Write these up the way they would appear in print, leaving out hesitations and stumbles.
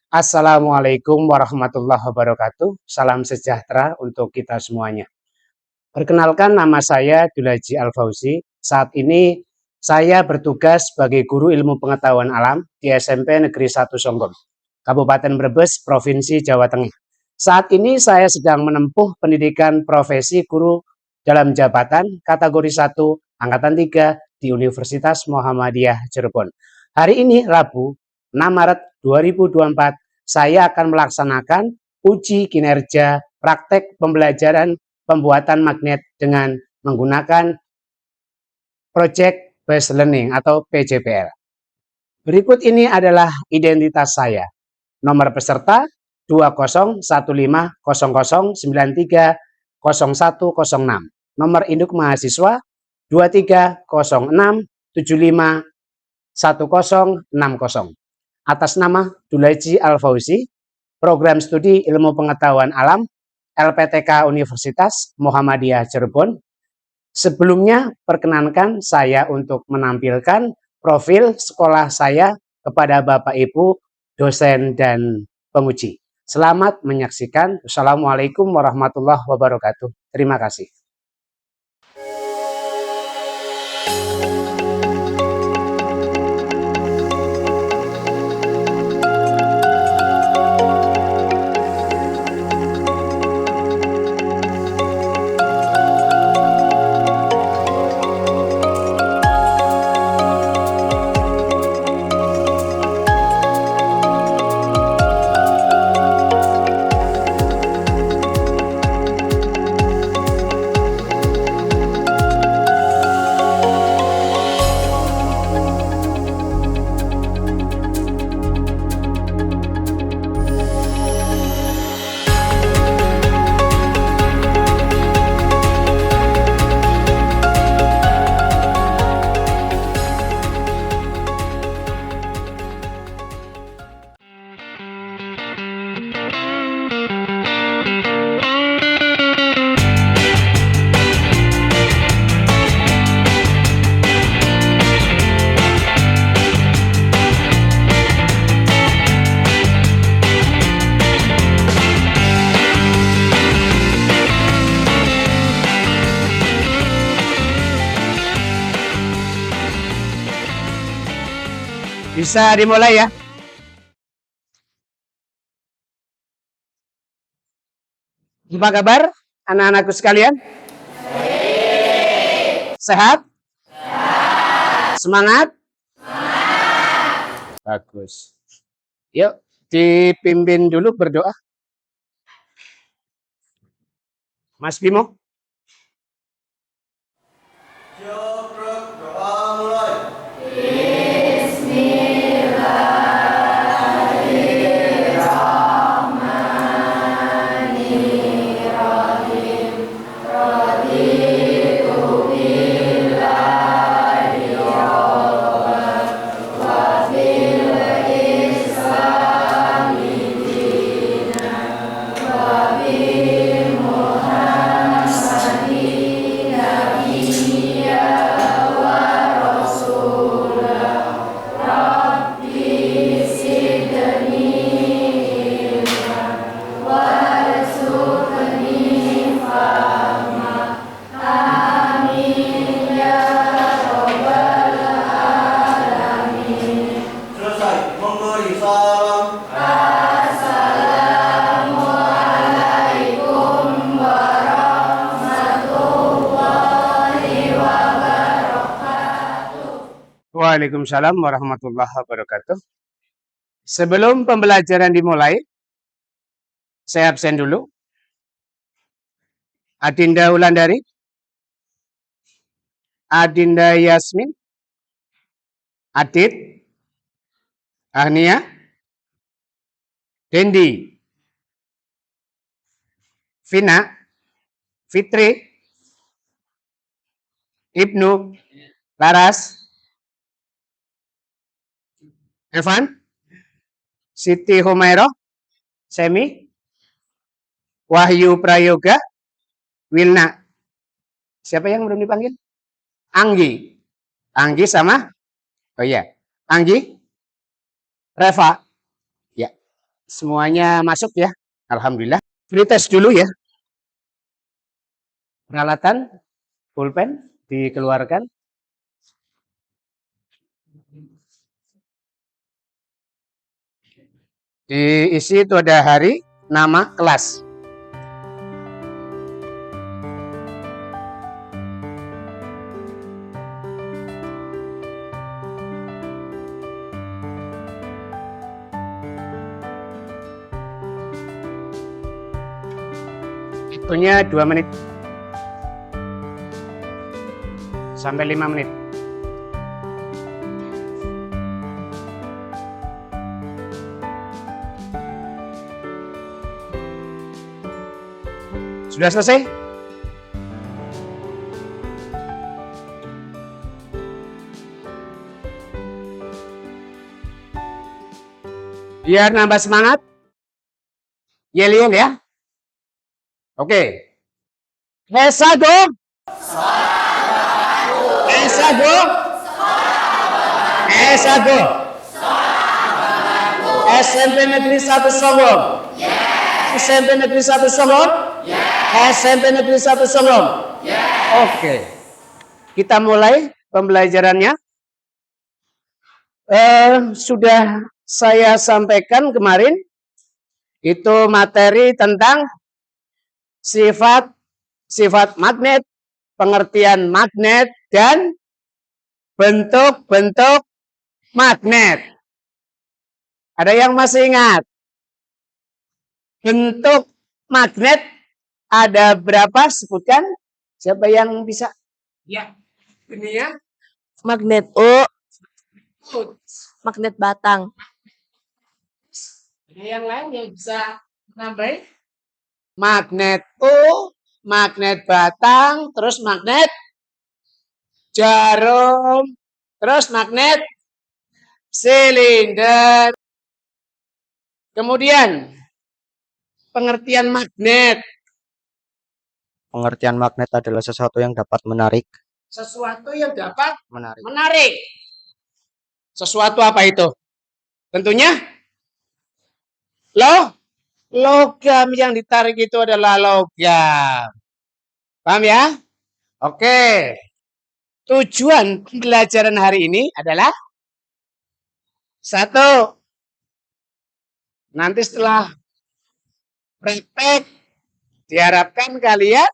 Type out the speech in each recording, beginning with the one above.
Assalamualaikum warahmatullahi wabarakatuh. Salam sejahtera untuk kita semuanya. Perkenalkan, nama saya Dulaji Al-Fauzi. Saat ini saya bertugas sebagai guru ilmu pengetahuan alam di SMP Negeri 1 Songgom, Kabupaten Brebes, Provinsi Jawa Tengah. Saat ini saya sedang menempuh pendidikan profesi guru dalam jabatan kategori 1 Angkatan 3 di Universitas Muhammadiyah Cirebon. Hari ini Rabu 6 Maret 2024 saya akan melaksanakan uji kinerja praktek pembelajaran pembuatan magnet dengan menggunakan Project Based Learning atau PJBL. Berikut ini adalah identitas saya. Nomor peserta 201500930106. Nomor induk mahasiswa 2306751060. Atas nama Dulaji Al-Fauzi, Program Studi Ilmu Pengetahuan Alam, LPTK Universitas Muhammadiyah Cirebon. Sebelumnya, perkenankan saya untuk menampilkan profil sekolah saya kepada Bapak Ibu, dosen dan penguji. Selamat menyaksikan. Assalamualaikum warahmatullahi wabarakatuh. Terima kasih. Bisa dimulai ya. Apa kabar anak-anakku sekalian? Sehat? Semangat? Bagus. Yuk, dipimpin dulu berdoa. Mas Bimo. Waalaikumsalam warahmatullahi wabarakatuh. Sebelum pembelajaran dimulai, saya absen dulu. Adinda Wulandari, Adinda Yasmin, Adit, Ahnia, Dendi, Vina, Fitri, Ibnu, Laras, Evan, Siti Humairo, Semi, Wahyu Prayoga, Wilna. Siapa yang belum dipanggil? Anggi. Anggi sama? Oh iya. Anggi? Reva? Ya. Semuanya masuk ya. Alhamdulillah. Free test dulu ya. Peralatan pulpen dikeluarkan. Diisi itu ada hari, nama, kelas. Waktunya 2 menit sampai 5 menit. Sudah selesai? Biar nambah semangat. Yel-yel ya. Oke. Esago. Esago. Esago. SMP Negeri 1 Songong. SMP Negeri 1 Songong. SMP Negeri 1 Songong. Oke. Kita mulai pembelajarannya. Sudah saya sampaikan kemarin, itu materi tentang sifat magnet, pengertian magnet, dan bentuk-bentuk magnet. Ada yang masih ingat? Bentuk magnet ada berapa? Sebutkan. Siapa yang bisa? Ya, ini ya. Magnet U, magnet batang. Ada yang lain yang bisa nambahin? Magnet U, magnet batang, terus magnet jarum, terus magnet silinder. Kemudian pengertian magnet. Pengertian magnet adalah sesuatu yang dapat menarik. Sesuatu yang dapat Menarik. menarik. Sesuatu apa itu? Tentunya logam yang ditarik itu adalah logam. Paham ya? Oke. Tujuan pembelajaran hari ini adalah satu. Nanti setelah praktek diharapkan kalian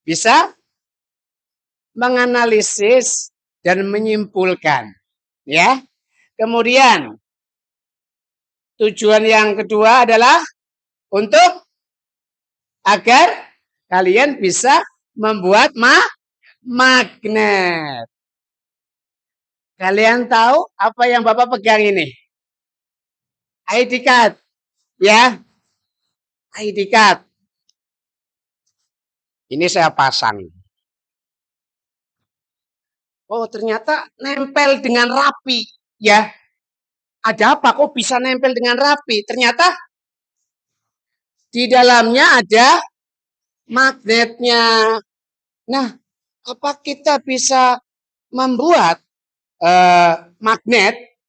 bisa menganalisis dan menyimpulkan, ya. Kemudian tujuan yang kedua adalah untuk agar kalian bisa membuat magnet. Kalian tahu apa yang Bapak pegang ini? ID card, ya. ID card. Ini saya pasang. Oh, ternyata nempel dengan rapi, ya. Ada apa kok bisa nempel dengan rapi? Ternyata di dalamnya ada magnetnya. Nah, apa kita bisa membuat magnet?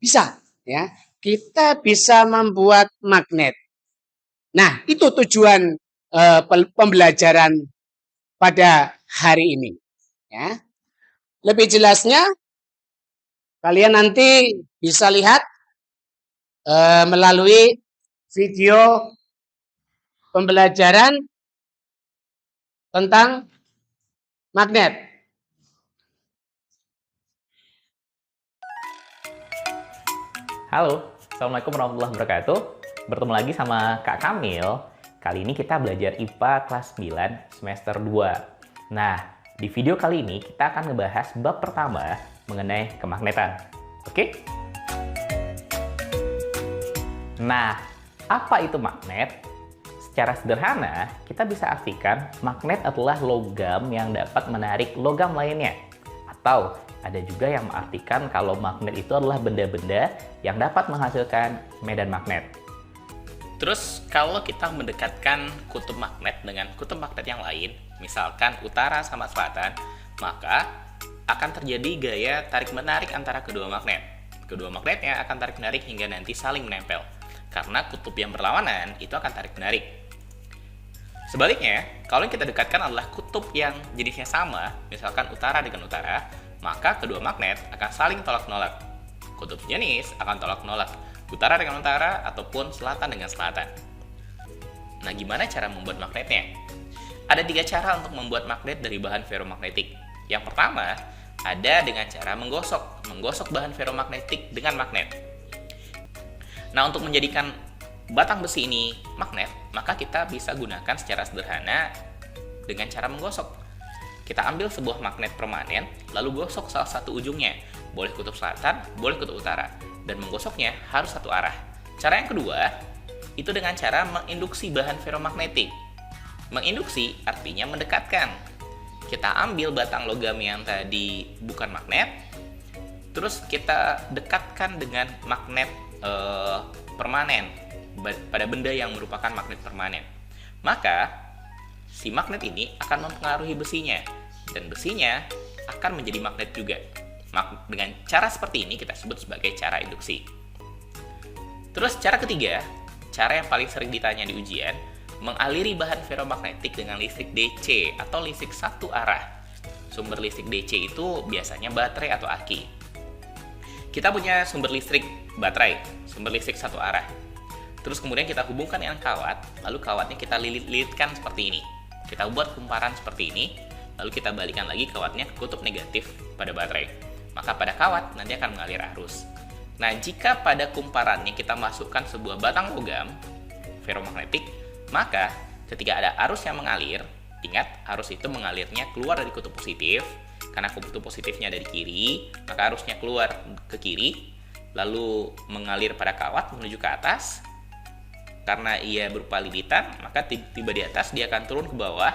Bisa, ya. Kita bisa membuat magnet. Nah, itu tujuan pembelajaran pada hari ini, ya. Lebih jelasnya kalian nanti bisa lihat melalui video pembelajaran tentang magnet. Halo, Assalamualaikum warahmatullahi wabarakatuh. Bertemu lagi sama Kak Kamil. Kali ini kita belajar IPA kelas 9 semester 2. Nah, di video kali ini kita akan ngebahas bab pertama mengenai kemagnetan. Oke? Nah, apa itu magnet? Secara sederhana, kita bisa artikan magnet adalah logam yang dapat menarik logam lainnya. Atau ada juga yang mengartikan kalau magnet itu adalah benda-benda yang dapat menghasilkan medan magnet. Terus kalau kita mendekatkan kutub magnet dengan kutub magnet yang lain, misalkan utara sama selatan, maka akan terjadi gaya tarik-menarik antara kedua magnet. Kedua magnetnya akan tarik-menarik hingga nanti saling menempel. Karena kutub yang berlawanan itu akan tarik-menarik. Sebaliknya, kalau yang kita dekatkan adalah kutub yang jenisnya sama, misalkan utara dengan utara, maka kedua magnet akan saling tolak-menolak. Kutub sejenis akan tolak-menolak, utara dengan utara ataupun selatan dengan selatan. Nah, gimana cara membuat magnetnya? Ada 3 cara untuk membuat magnet dari bahan ferromagnetik. Yang pertama, ada dengan cara menggosok bahan ferromagnetik dengan magnet. Nah, untuk menjadikan batang besi ini magnet, maka kita bisa gunakan secara sederhana dengan cara menggosok. Kita ambil sebuah magnet permanen, lalu gosok salah satu ujungnya. Boleh kutub selatan, boleh kutub utara. Dan menggosoknya harus satu arah. Cara yang kedua, itu dengan cara menginduksi bahan ferromagnetik. Menginduksi artinya mendekatkan. Kita ambil batang logam yang tadi bukan magnet, terus kita dekatkan dengan magnet permanen pada benda yang merupakan magnet permanen. Maka si magnet ini akan mempengaruhi besinya, dan besinya akan menjadi magnet juga. Dengan cara seperti ini kita sebut sebagai cara induksi. Terus cara ketiga, cara yang paling sering ditanya di ujian, mengaliri bahan ferromagnetik dengan listrik DC atau listrik satu arah. Sumber listrik DC itu biasanya baterai atau aki. Kita punya sumber listrik baterai, sumber listrik satu arah. Terus kemudian kita hubungkan dengan kawat, lalu kawatnya kita lilit-lilitkan seperti ini. Kita buat kumparan seperti ini, lalu kita balikan lagi kawatnya ke kutub negatif pada baterai. Maka pada kawat nanti akan mengalir arus. Nah, jika pada kumparannya kita masukkan sebuah batang logam ferromagnetik, maka ketika ada arus yang mengalir, ingat arus itu mengalirnya keluar dari kutub positif, karena kutub positifnya dari kiri, maka arusnya keluar ke kiri, lalu mengalir pada kawat menuju ke atas. Karena ia berupa lilitan, maka tiba di atas dia akan turun ke bawah,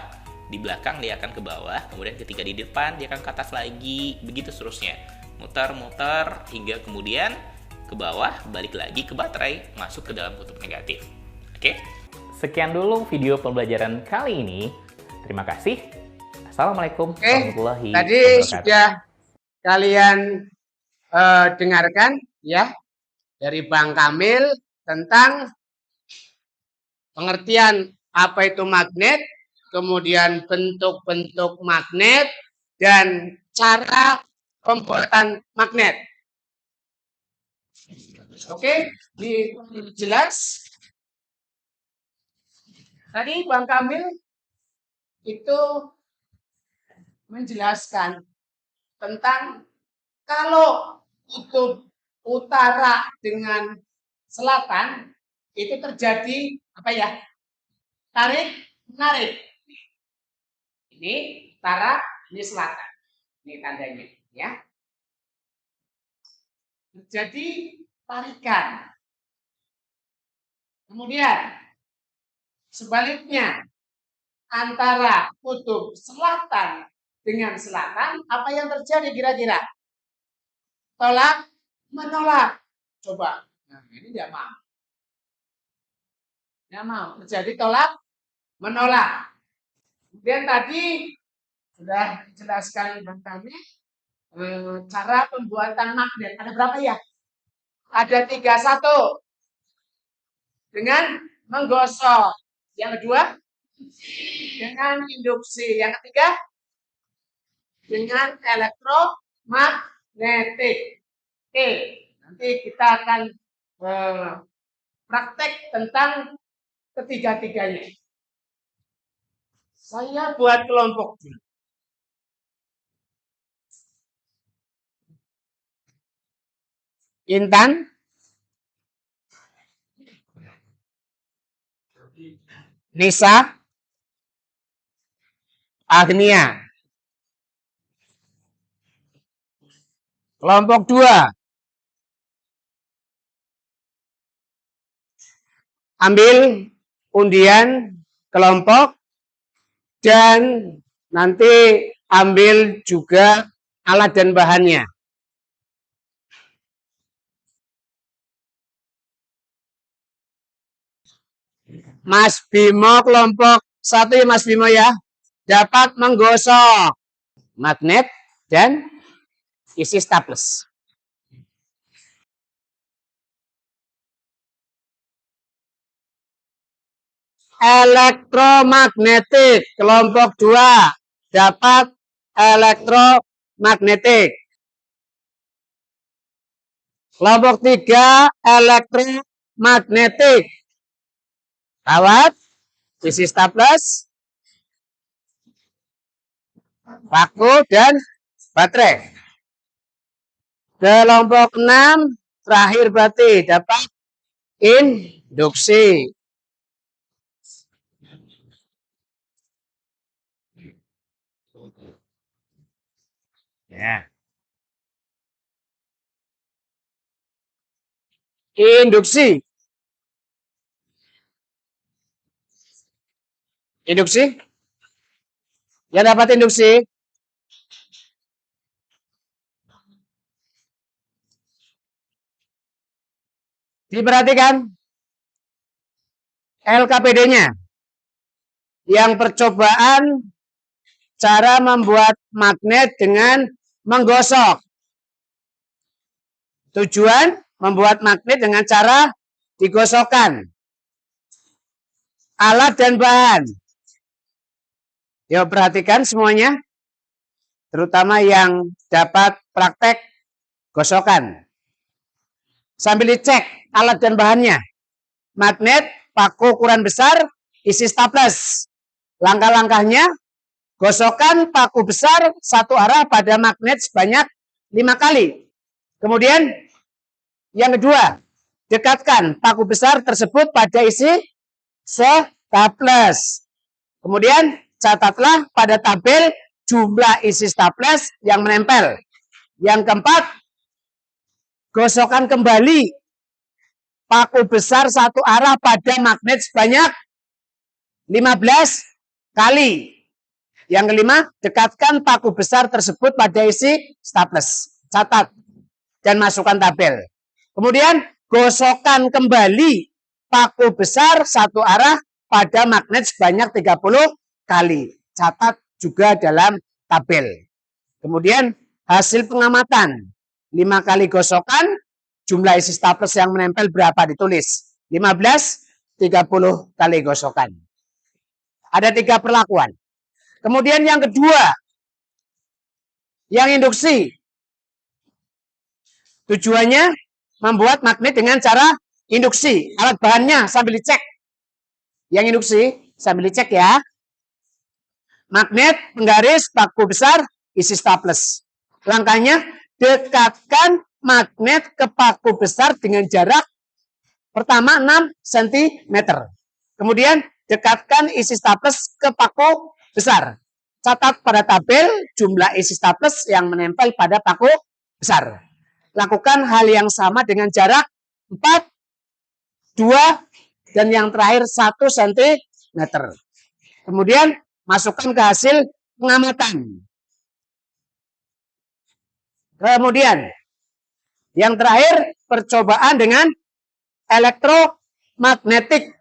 di belakang dia akan ke bawah, kemudian ketika di depan dia akan ke atas lagi, begitu seterusnya. Muter-muter hingga kemudian ke bawah, balik lagi ke baterai, masuk ke dalam kutub negatif. Oke? Sekian dulu video pembelajaran kali ini. Terima kasih. Assalamualaikum warahmatullahi Tadi wabarakatuh. sudah kalian dengarkan ya dari Bang Kamil tentang pengertian apa itu magnet, kemudian bentuk-bentuk magnet, dan cara pembuatan magnet. Oke, jelas? Tadi Bang Kamil itu menjelaskan tentang kalau kutub utara dengan selatan itu terjadi apa ya? Tarik menarik. Ini utara, ini selatan. Ini tandanya ya. Terjadi tarikan. Kemudian sebaliknya, antara kutub selatan dengan selatan, apa yang terjadi kira-kira? Tolak, menolak. Coba. Nah, ini tidak mau. Tidak mau. Terjadi tolak, menolak. Kemudian tadi sudah dijelaskan Bang kami cara pembuatan magnet. Ada berapa ya? Ada 3. 1. Dengan menggosok. Yang kedua, dengan induksi. Yang ketiga, dengan elektromagnetik. Oke, nanti kita akan praktek tentang ketiga-tiganya. Saya buat kelompok dulu. Intan, Nisa, Agnia. Kelompok 2. Ambil undian kelompok dan nanti ambil juga alat dan bahannya. Mas Bimo kelompok 1 ya Mas Bimo ya, dapat menggosok magnet dan isi staples. elektromagnetik. Kelompok 2 dapat elektromagnetik. Kelompok 3 elektromagnetik. Kawat, isi staples, paku, dan baterai. Kelompok 6 terakhir berarti dapat induksi. Ya. Induksi. Induksi. Ya, dapat induksi. Diperhatikan LKPD-nya. Yang percobaan cara membuat magnet dengan menggosok. Tujuan membuat magnet dengan cara digosokkan. Alat dan bahan. Yuk perhatikan semuanya. Terutama yang dapat praktek gosokan. Sambil dicek alat dan bahannya. Magnet, paku ukuran besar, isi staples. Langkah-langkahnya, gosokkan paku besar satu arah pada magnet sebanyak 5 kali. Kemudian, yang kedua, dekatkan paku besar tersebut pada isi staples. Kemudian, catatlah pada tabel jumlah isi staples yang menempel. Yang keempat, gosokkan kembali paku besar satu arah pada magnet sebanyak 15 kali. Yang kelima, dekatkan paku besar tersebut pada isi staples. Catat dan masukkan tabel. Kemudian, gosokkan kembali paku besar satu arah pada magnet sebanyak 30 kali. Catat juga dalam tabel. Kemudian, hasil pengamatan. 5 kali gosokan, jumlah isi staples yang menempel berapa ditulis. 15, 30 kali gosokan. Ada 3 perlakuan. Kemudian yang kedua, yang induksi. Tujuannya membuat magnet dengan cara induksi. Alat bahannya sambil dicek. Yang induksi sambil dicek ya. Magnet, penggaris, paku besar, isi staples. Langkahnya, dekatkan magnet ke paku besar dengan jarak pertama 6 cm. Kemudian, dekatkan isi staples ke paku besar. Catat pada tabel jumlah isi staples yang menempel pada paku besar. Lakukan hal yang sama dengan jarak 4, 2, dan yang terakhir 1 cm. Kemudian, masukkan ke hasil pengamatan. Kemudian, yang terakhir, percobaan dengan elektromagnetik.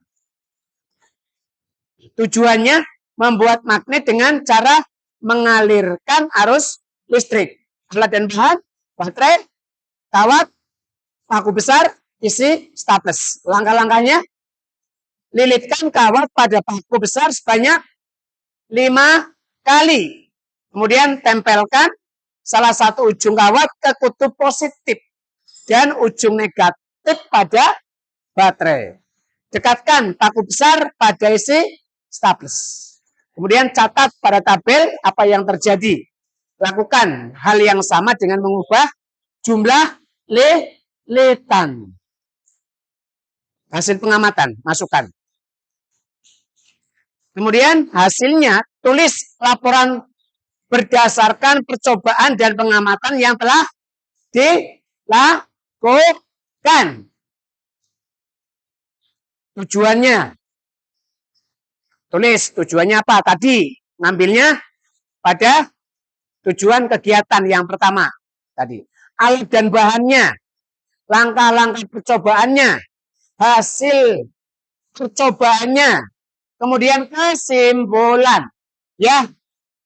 Tujuannya, membuat magnet dengan cara mengalirkan arus listrik. Alat dan bahan, baterai, kawat, paku besar, isi staples. Langkah-langkahnya, lilitkan kawat pada paku besar sebanyak 5 kali. Kemudian tempelkan salah satu ujung kawat ke kutub positif dan ujung negatif pada baterai. Dekatkan paku besar pada isi staples. Kemudian catat pada tabel apa yang terjadi. Lakukan hal yang sama dengan mengubah jumlah lilitan. Hasil pengamatan, masukkan. Kemudian hasilnya tulis laporan berdasarkan percobaan dan pengamatan yang telah dilakukan. Tujuannya. Tulis tujuannya apa? Tadi ngambilnya pada tujuan kegiatan yang pertama. Tadi. Alat dan bahannya. Langkah-langkah percobaannya. Hasil percobaannya. Kemudian kesimpulan. Ya,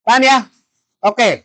paham ya? Oke.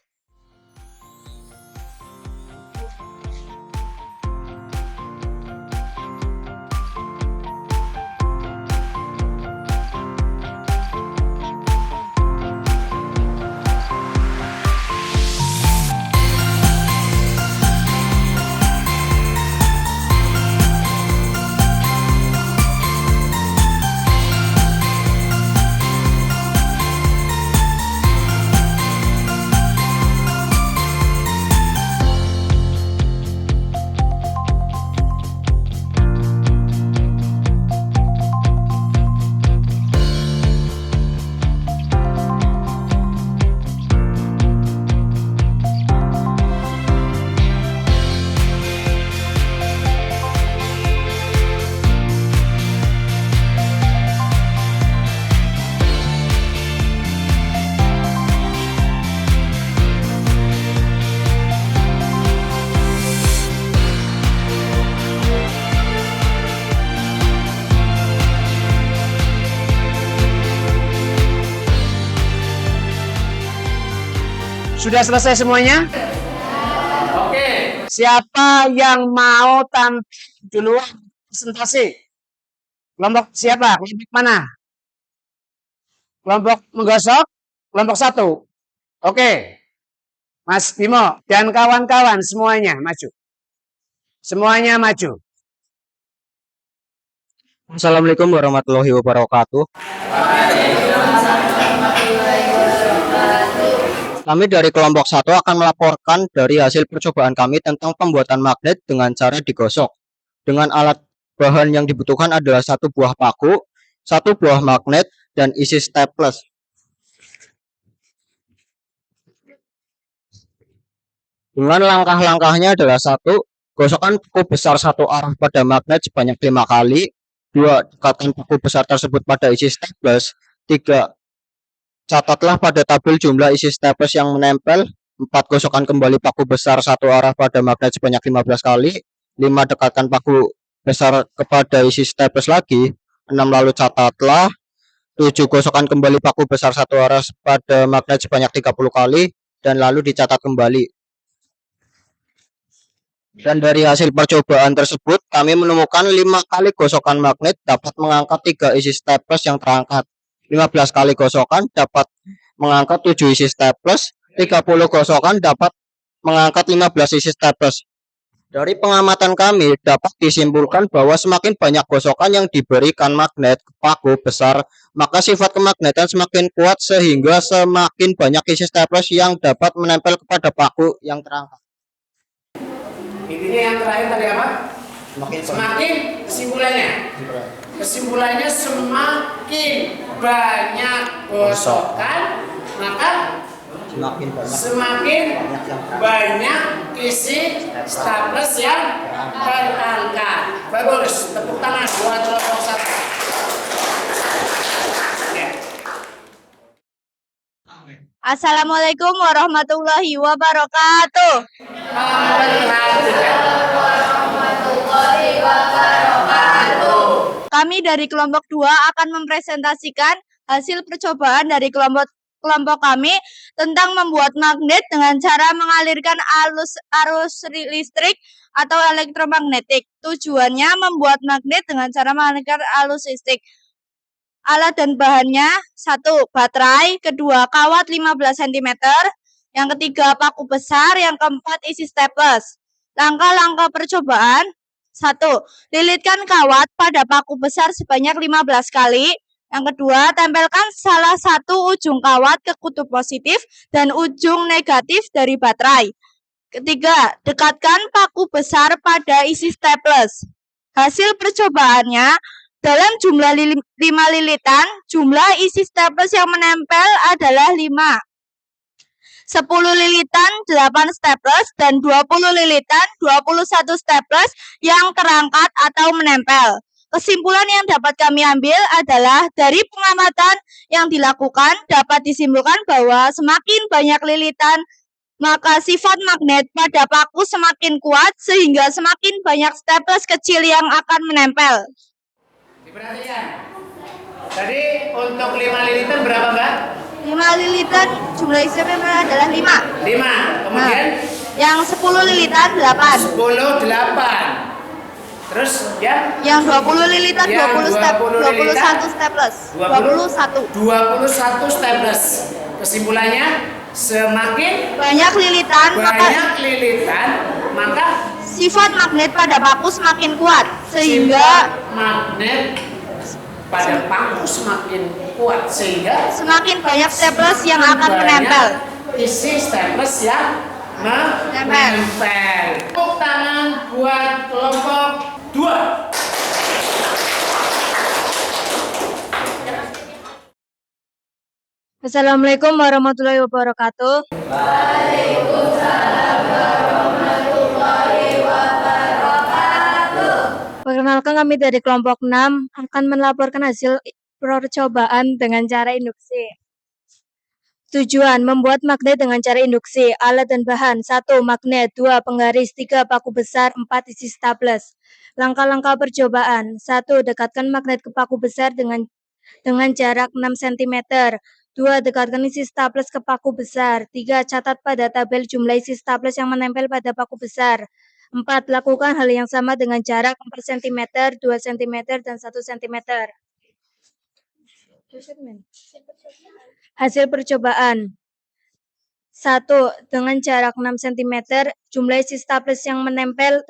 Sudah selesai semuanya? Oke. Siapa yang mau duluan presentasi? Kelompok siapa? Kelompok mana? Kelompok menggosok? Kelompok 1. Oke. Mas Bimo dan kawan-kawan semuanya maju. Semuanya maju. Assalamualaikum warahmatullahi wabarakatuh. Kami dari kelompok 1 akan melaporkan dari hasil percobaan kami tentang pembuatan magnet dengan cara digosok. Dengan alat bahan yang dibutuhkan adalah 1 buah paku, 1 buah magnet, dan isi staples. Dengan langkah-langkahnya adalah 1. Gosokkan paku besar 1 arah pada magnet sebanyak 5 kali. 2. Dekatkan paku besar tersebut pada isi staples. 3. Catatlah pada tabel jumlah isi staples yang menempel. 4. Gosokkan kembali paku besar 1 arah pada magnet sebanyak 15 kali. 5. Dekatkan paku besar kepada isi staples lagi. 6. Lalu catatlah. 7. Gosokkan kembali paku besar 1 arah pada magnet sebanyak 30 kali. Dan lalu dicatat kembali. Dan dari hasil percobaan tersebut, kami menemukan 5 kali gosokan magnet dapat mengangkat 3 isi staples yang terangkat. 15 kali gosokan dapat mengangkat 7 isi staples. 30 gosokan dapat mengangkat 15 isi staples. Dari pengamatan kami dapat disimpulkan bahwa semakin banyak gosokan yang diberikan magnet ke paku besar, maka sifat kemagnetan semakin kuat sehingga semakin banyak isi staples yang dapat menempel kepada paku yang terangkat. Intinya yang terakhir tadi apa? Semakin kesimpulannya semakin banyak gosokan maka semakin banyak isi staples yang terangkat. Bagus, tepuk tangan buat kelompok 1. Assalamualaikum warahmatullahi wabarakatuh. Kami dari kelompok 2 akan mempresentasikan hasil percobaan dari kelompok kami tentang membuat magnet dengan cara mengalirkan arus listrik atau elektromagnetik. Tujuannya membuat magnet dengan cara mengalirkan arus listrik. Alat dan bahannya: 1. Baterai, 2. Kawat 15 cm, yang ketiga paku besar, yang keempat isi staples. Langkah-langkah percobaan: 1. Lilitkan kawat pada paku besar sebanyak 15 kali. Yang kedua, tempelkan salah satu ujung kawat ke kutub positif dan ujung negatif dari baterai. Ketiga, dekatkan paku besar pada isi staples. Hasil percobaannya: dalam jumlah 5 lilitan, jumlah isi staples yang menempel adalah 5. 10 lilitan 8 staples dan 20 lilitan 21 staples yang terangkat atau menempel. Kesimpulan yang dapat kami ambil adalah dari pengamatan yang dilakukan dapat disimpulkan bahwa semakin banyak lilitan maka sifat magnet pada paku semakin kuat sehingga semakin banyak staples kecil yang akan menempel. Diperhatikan. Tadi untuk 5 lilitan berapa, Mbak? 5 lilitan jumlah isi staples adalah 5. 5. Kemudian yang 10 lilitan 8. 10 8. Terus yang 20 lilitan 21 staples. 21 staples. Kesimpulannya semakin banyak lilitan maka sifat magnet pada paku semakin kuat sehingga magnet pada paku semakin kuat sehingga semakin banyak staples yang akan menempel. Isi staples yang menempel. Tepuk tangan buat kelompok 2. Assalamualaikum warahmatullahi wabarakatuh. Waalaikumsalam warahmatullahi wabarakatuh. Perkenalkan, kami dari kelompok 6 akan melaporkan hasil percobaan dengan cara induksi. Tujuan: membuat magnet dengan cara induksi. Alat dan bahan: 1. Magnet, 2. Penggaris, 3. Paku besar, 4. Isi staples. Langkah-langkah percobaan: 1. Dekatkan magnet ke paku besar dengan jarak 6 cm. 2. Dekatkan isi staples ke paku besar. 3. Catat pada tabel jumlah isi staples yang menempel pada paku besar. 4. Lakukan hal yang sama dengan jarak 4 cm, 2 cm, dan 1 cm. Hasil percobaan. 1. Dengan jarak 6 cm, jumlah isi staples yang menempel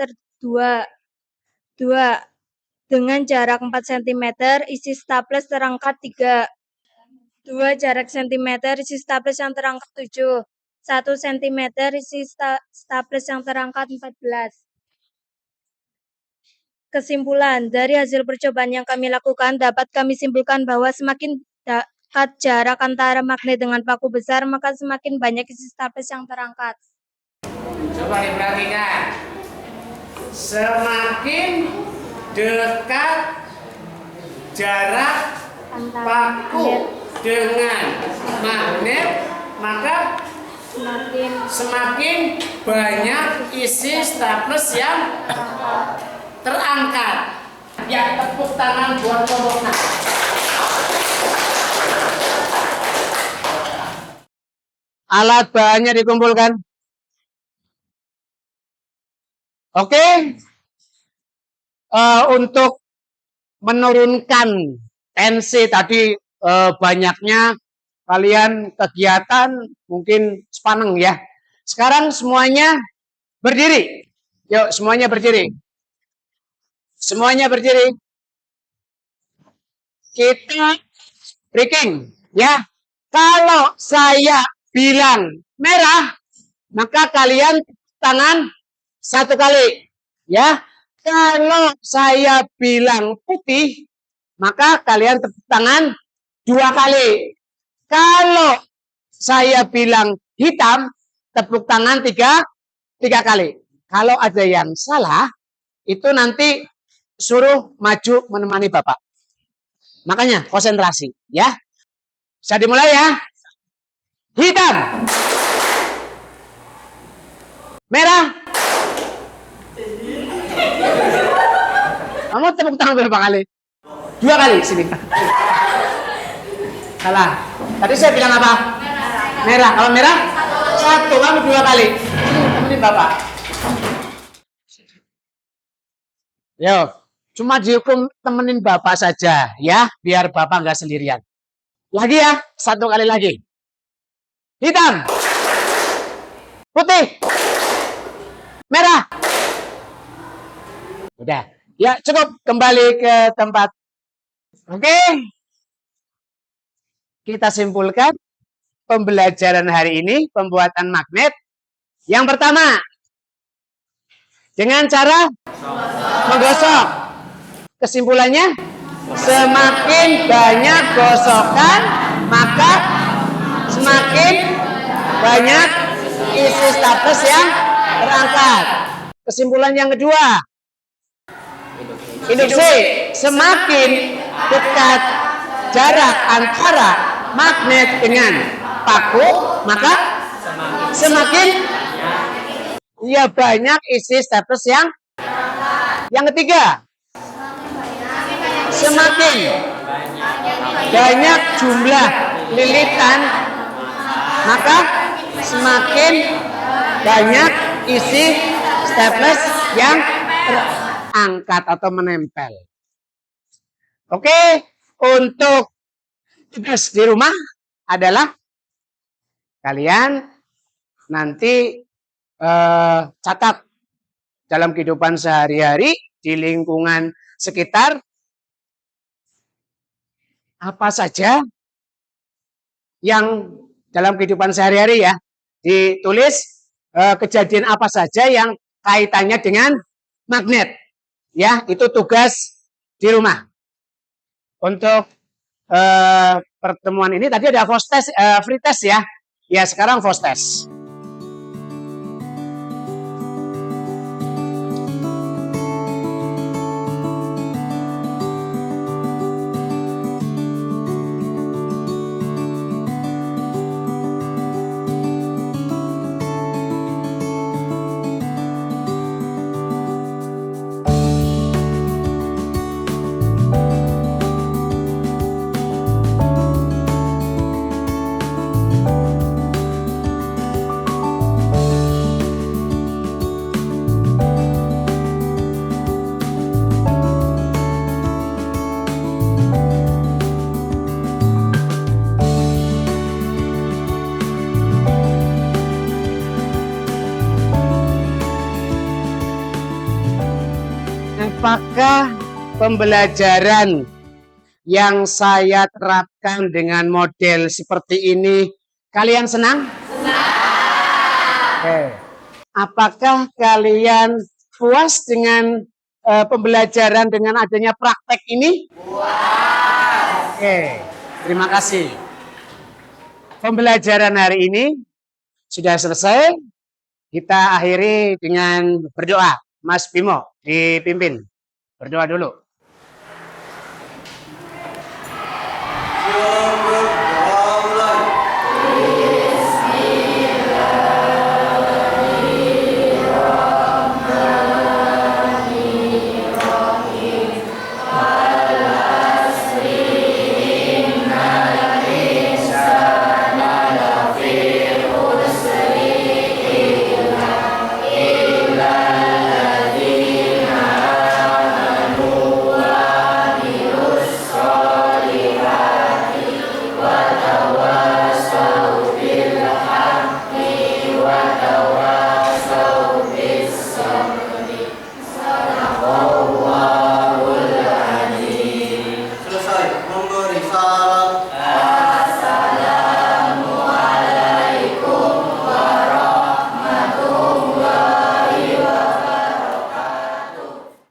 2. 2. Dengan jarak 4 cm, isi staples terangkat 3. 2. Jarak cm, isi staples yang terangkat 7. 1 cm, isi staples yang terangkat 14. Kesimpulan, dari hasil percobaan yang kami lakukan, dapat kami simpulkan bahwa semakin dekat jarak antara magnet dengan paku besar, maka semakin banyak isi staples yang terangkat. Coba diperhatikan. Semakin dekat jarak paku dengan magnet, maka semakin banyak isi staples yang terangkat. Ya, tepuk tangan buat kelompoknya. Alat bahannya dikumpulkan. Oke. Untuk menurunkan tensi tadi banyaknya kalian kegiatan mungkin sepaneng ya. Sekarang semuanya berdiri. Yuk, semuanya berdiri. Semuanya berdiri. Kita breaking ya. Kalau saya bilang merah, maka kalian tangan 1 kali ya. Kalau saya bilang putih, maka kalian tepuk tangan 2 kali. Kalau saya bilang hitam, tepuk tangan 3 kali. Kalau ada yang salah, itu nanti suruh maju menemani Bapak. Makanya konsentrasi ya. Bisa dimulai ya. Hitam. Merah. Kamu tepuk tangan berapa kali? 2 kali sini. Salah. Tadi saya bilang apa? Merah. Kalau merah 1, kamu 2 kali. Temenin Bapak. Yo, cuma dihukum temenin Bapak saja ya, biar Bapak nggak sendirian. Lagi ya, 1 kali lagi. Hitam. Putih. Merah. Udah. Ya, cukup. Kembali ke tempat. Oke. Kita simpulkan pembelajaran hari ini, pembuatan magnet. Yang pertama, dengan cara menggosok. Kesimpulannya, semakin banyak gosokan, maka semakin banyak isi staples yang terangkat. Kesimpulan yang kedua, induksi, semakin dekat jarak antara magnet dengan paku, maka semakin banyak isi staples yang ketiga, semakin banyak jumlah lilitan, maka semakin banyak isi staples yang terangkat atau menempel. Oke, untuk tugas di rumah adalah kalian nanti catat dalam kehidupan sehari-hari di lingkungan sekitar apa saja yang dalam kehidupan sehari-hari ya, ditulis kejadian apa saja yang kaitannya dengan magnet ya. Itu tugas di rumah. Untuk pertemuan ini tadi ada free test ya. Ya, sekarang first test. Apakah pembelajaran yang saya terapkan dengan model seperti ini kalian senang? Oke. Apakah kalian puas dengan pembelajaran dengan adanya praktek ini? Puas. Oke, terima kasih. Pembelajaran hari ini sudah selesai. Kita akhiri dengan berdoa. Mas Bimo, dipimpin. Berdoa dulu.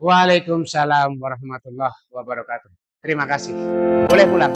Waalaikumsalam warahmatullahi wabarakatuh. Terima kasih. Boleh pulang.